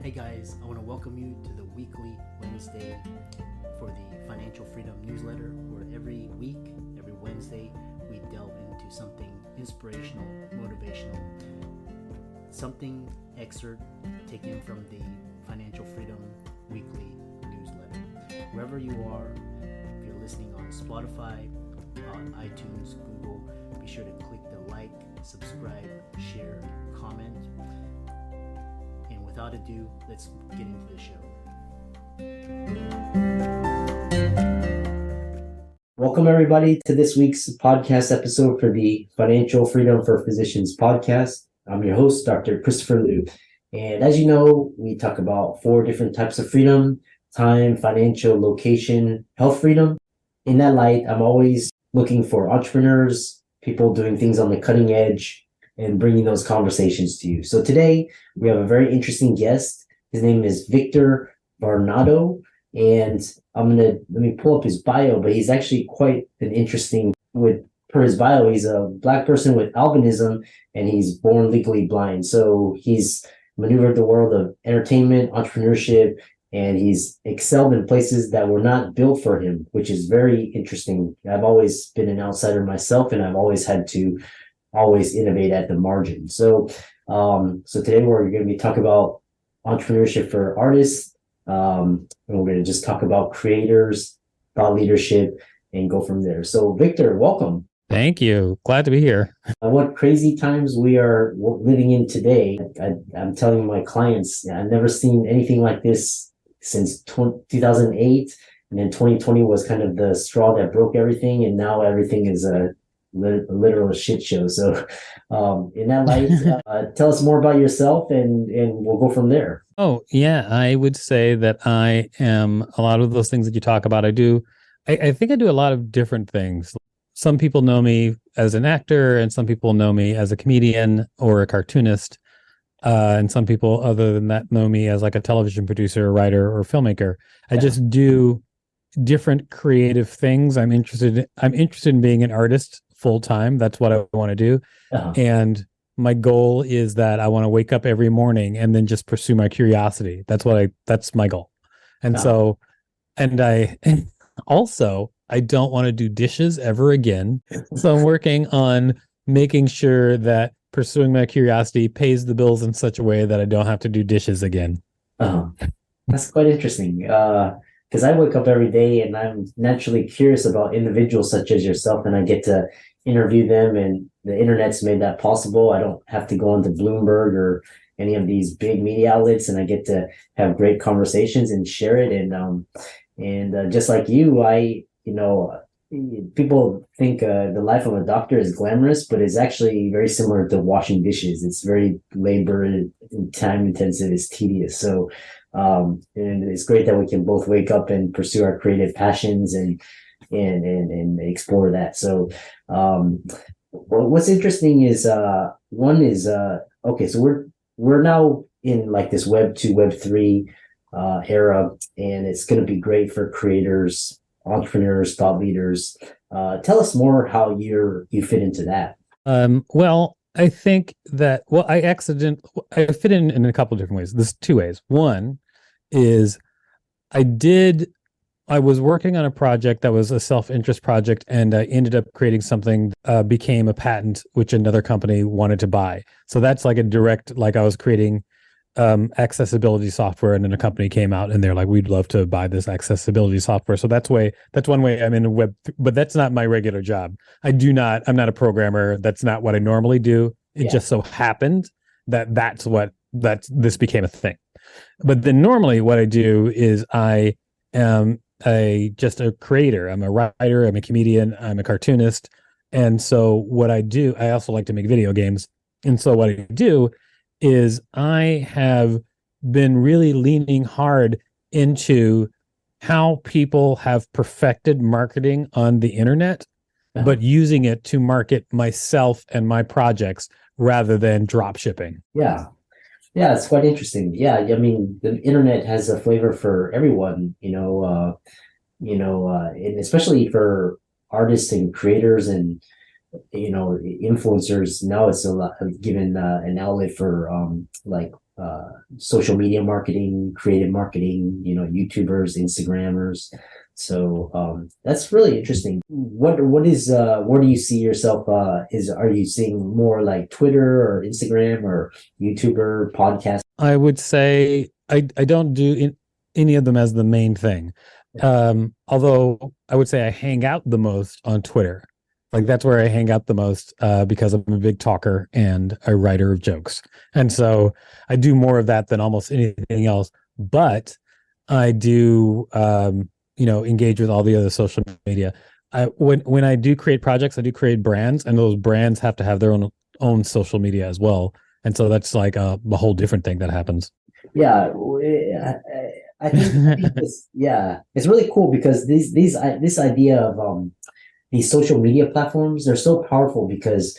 Hey guys, I want to welcome you to the weekly Wednesday for the Financial Freedom newsletter, where every week, every Wednesday, we delve into something inspirational, motivational, something excerpt taken from the Financial Freedom weekly newsletter. Wherever you are, if you're listening on Spotify, on iTunes, Google, be sure to click the like, subscribe, share, comment. And without ado, let's get into the show. Welcome everybody to this week's podcast episode for the Financial Freedom for Physicians podcast. I'm your host, Dr. Christopher Liu. And as you know, we talk about 4 different types of freedom: time, financial, location, health freedom. In that light, I'm always looking for entrepreneurs, people doing things on the cutting edge, and bringing those conversations to you. So today we have a very interesting guest. His name is Victor Varnado, and let me pull up his bio, but he's actually quite an interesting, per his bio, he's a Black person with albinism, and he's born legally blind. So he's maneuvered the world of entertainment, entrepreneurship, and he's excelled in places that were not built for him, which is very interesting. I've always been an outsider myself, and I've always had to innovate at the margin. So today we're going to be talking about entrepreneurship for artists. And we're going to just talk about creators, thought leadership, and go from there. So Victor, welcome. Thank you. Glad to be here. What crazy times we are living in today. I'm telling my clients, I've never seen anything like this since 2008. And then 2020 was kind of the straw that broke everything. And now everything is a literal shit show. So in that light, tell us more about yourself and we'll go from there. Oh, yeah. I would say that I am a lot of those things that you talk about. I think I do a lot of different things. Some people know me as an actor, and some people know me as a comedian or a cartoonist. And some people other than that know me as like a television producer, writer, or filmmaker. I just do different creative things. I'm interested in being an artist full time. That's what I want to do. And my goal is that I want to wake up every morning and then just pursue my curiosity. That's my goal. And so, and I don't want to do dishes ever again. So I'm working on making sure that pursuing my curiosity pays the bills in such a way that I don't have to do dishes again. That's quite interesting. Because I wake up every day and I'm naturally curious about individuals such as yourself, and I get to interview them, and the internet's made that possible. I don't have to go onto Bloomberg or any of these big media outlets, and I get to have great conversations and share it. And just like you, people think the life of a doctor is glamorous, but it's actually very similar to washing dishes. It's very labor and time intensive. It's tedious. So and it's great that we can both wake up and pursue our creative passions and explore that. So what's interesting is okay, so we're now in like this Web 2, Web 3 era, and it's going to be great for creators, entrepreneurs, thought leaders. Tell us more how you fit into that. Well, I think that, I fit in a couple of different ways. There's 2 ways. One is I was working on a project that was a self-interest project, and I ended up creating something, became a patent, which another company wanted to buy. So that's like a direct, like I was creating accessibility software, and then a company came out and they're like, we'd love to buy this accessibility software. So that's one way I'm in a web, but that's not my regular job. I'm not a programmer. That's not what I normally do. It just so happened that this became a thing. But then normally what I do is I am just a creator. I'm a writer, I'm a comedian, I'm a cartoonist. And so what I do, I also like to make video games. And so what I do is I have been really leaning hard into how people have perfected marketing on the internet, but using it to market myself and my projects rather than drop shipping. Yeah, it's quite interesting. Yeah, I mean, the internet has a flavor for everyone, and especially for artists and creators and influencers. Now it's a lot given an outlet for like social media marketing, creative marketing, YouTubers, Instagrammers. So that's really interesting. What is where do you see yourself? Are you seeing more like Twitter or Instagram or YouTuber podcast? I would say I don't do any of them as the main thing. Although I would say I hang out the most on Twitter. Like that's where I hang out the most because I'm a big talker and a writer of jokes. And so I do more of that than almost anything else. But I do, engage with all the other social media. When I do create projects, I do create brands, and those brands have to have their own social media as well. And so that's like a whole different thing that happens. Yeah, I think it's really cool because this idea of these social media platforms, they're so powerful because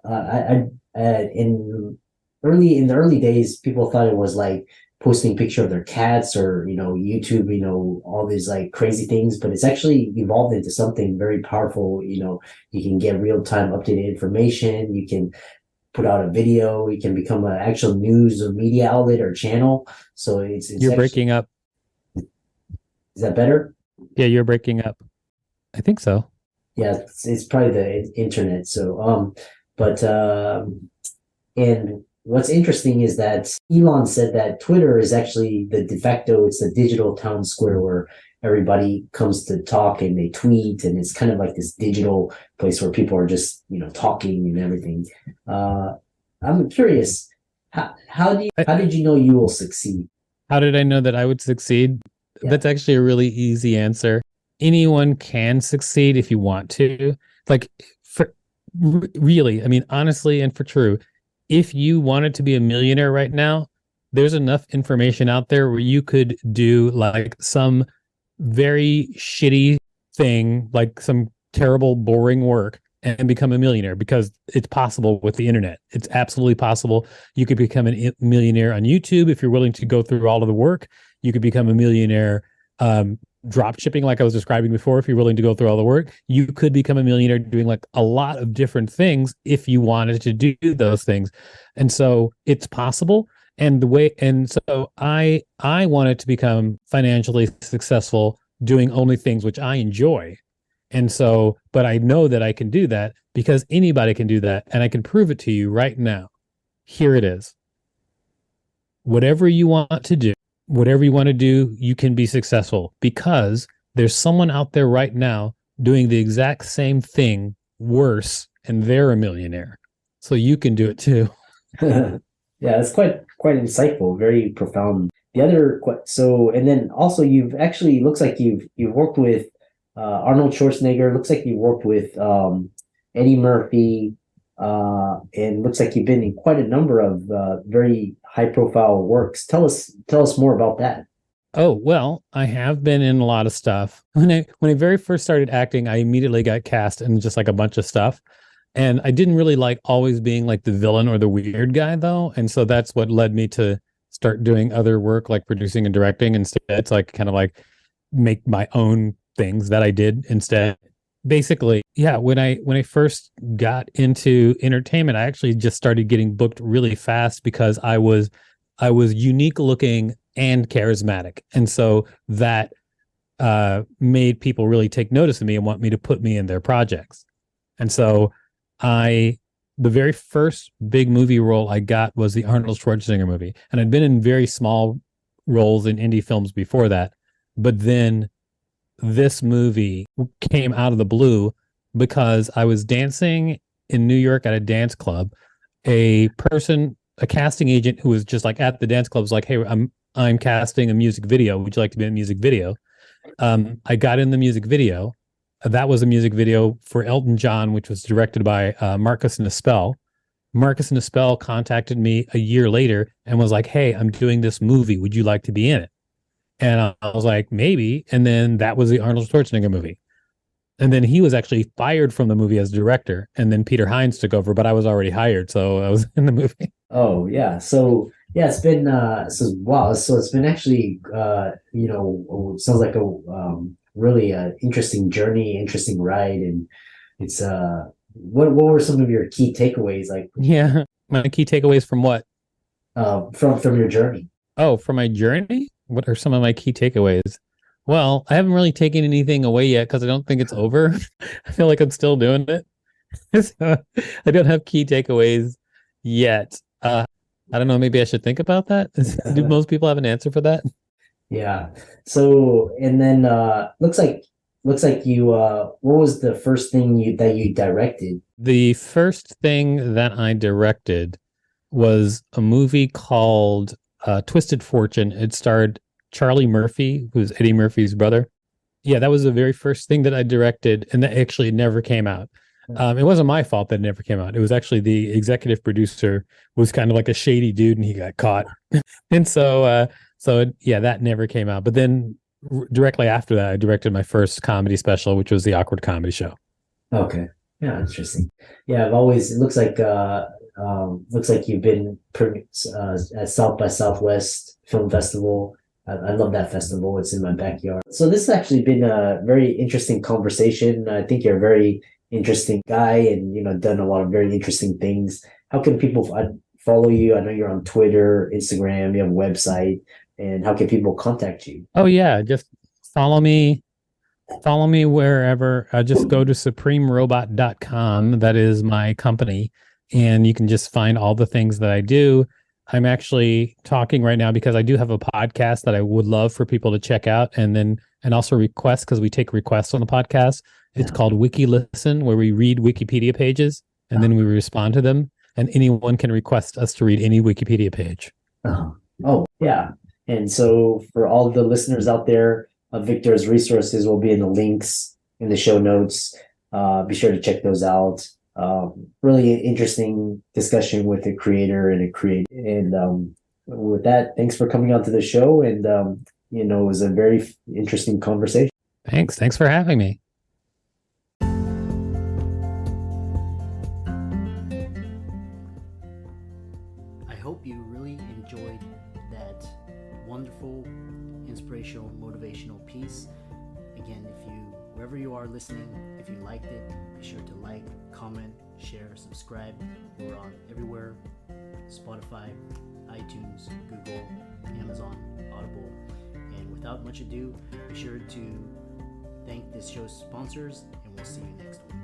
in the early days, people thought it was like posting a picture of their cats or YouTube, all these like crazy things, but it's actually evolved into something very powerful. You can get real-time updated information, you can put out a video, you can become an actual news or media outlet or channel. So it's you're breaking up. Is that better? Yeah, you're breaking up. I think so. Yeah, it's probably the internet. So, and what's interesting is that Elon said that Twitter is actually the de facto, it's a digital town square where everybody comes to talk and they tweet, and it's kind of like this digital place where people are just, talking and everything. I'm curious, how did you know you will succeed? How did I know that I would succeed? Yeah. That's actually a really easy answer. Anyone can succeed if you want to. Like, really, I mean, honestly and for true, if you wanted to be a millionaire right now, there's enough information out there where you could do like some very shitty thing, like some terrible, boring work, and become a millionaire, because it's possible with the internet. It's absolutely possible. You could become a millionaire on YouTube if you're willing to go through all of the work. You could become a millionaire drop shipping, like I was describing before. If you're willing to go through all the work, you could become a millionaire doing like a lot of different things if you wanted to do those things. And so it's possible. And so I wanted to become financially successful doing only things which I enjoy. And so, but I know that I can do that because anybody can do that. And I can prove it to you right now. Here it is. Whatever you want to do, you can be successful because there's someone out there right now doing the exact same thing worse, and they're a millionaire. So you can do it too. Yeah, that's quite insightful, very profound. And then also you've actually, looks like you've worked with Arnold Schwarzenegger. Looks like you worked with Eddie Murphy, and looks like you've been in quite a number of very high-profile works. Tell us more about that. Oh, well, I have been in a lot of stuff. When I very first started acting, I immediately got cast in just like a bunch of stuff. And I didn't really like always being like the villain or the weird guy, though. And so that's what led me to start doing other work, like producing and directing instead. So I could kind of like make my own things that I did instead. Basically, yeah, when I first got into entertainment, I actually just started getting booked really fast because I was unique looking and charismatic. And so that made people really take notice of me and want me to put me in their projects. And so the very first big movie role I got was the Arnold Schwarzenegger movie. And I'd been in very small roles in indie films before that. But then this movie came out of the blue because I was dancing in New York at a dance club. A casting agent who was just like at the dance club was like, "Hey, I'm casting a music video. Would you like to be in a music video?" I got in the music video. That was a music video for Elton John, which was directed by Marcus Nispel. Marcus Nispel contacted me a year later and was like, "Hey, I'm doing this movie. Would you like to be in it?" And I was like, maybe. And then that was the Arnold Schwarzenegger movie. And then he was actually fired from the movie as director. And then Peter Hines took over, but I was already hired. So I was in the movie. Oh, yeah. So, yeah, it's been, wow. So it's been actually, sounds like a really interesting journey, interesting ride. And it's, what were some of your key takeaways? Like, yeah, my key takeaways from what? from your journey. Oh, for my journey, what are some of my key takeaways? Well, I haven't really taken anything away yet because I don't think it's over. I feel like I'm still doing it. So I don't have key takeaways yet. I don't know. Maybe I should think about that. Do most people have an answer for that? Yeah. So, and then looks like you what was the first thing you directed? The first thing that I directed was a movie called Twisted Fortune. It starred Charlie Murphy, who's Eddie Murphy's brother. Yeah, that was the very first thing that I directed, and that actually never came out. It wasn't my fault that it never came out. It was actually the executive producer was kind of like a shady dude, and he got caught. And so yeah, that never came out. But then directly after that, I directed my first comedy special, which was the Awkward Comedy Show. Okay. Yeah, interesting. Yeah, I've always it looks like you've been at South by Southwest Film Festival. I love that festival. It's in my backyard. So this has actually been a very interesting conversation. I think you're a very interesting guy and, done a lot of very interesting things. How can people follow you? I know you're on Twitter, Instagram, you have a website, and how can people contact you? Oh yeah, just follow me. Follow me wherever. Just go to supremerobot.com. That is my company. And you can just find all the things that I do. I'm actually talking right now because I do have a podcast that I would love for people to check out and also request, because we take requests on the podcast. It's called Wiki Listen, where we read Wikipedia pages and then we respond to them. And anyone can request us to read any Wikipedia page. Oh, yeah. And so for all the listeners out there, Victor's resources will be in the links in the show notes. Be sure to check those out. Really interesting discussion with a creator and a creator. And with that, thanks for coming on to the show. And, it was a very interesting conversation. Thanks for having me. I hope you really enjoyed that wonderful, inspirational, motivational piece. Again, wherever you are listening, if you liked it, be sure to like, comment, share, subscribe. We're on everywhere: Spotify, iTunes, Google, Amazon, Audible. And without much ado, be sure to thank this show's sponsors, and we'll see you next week.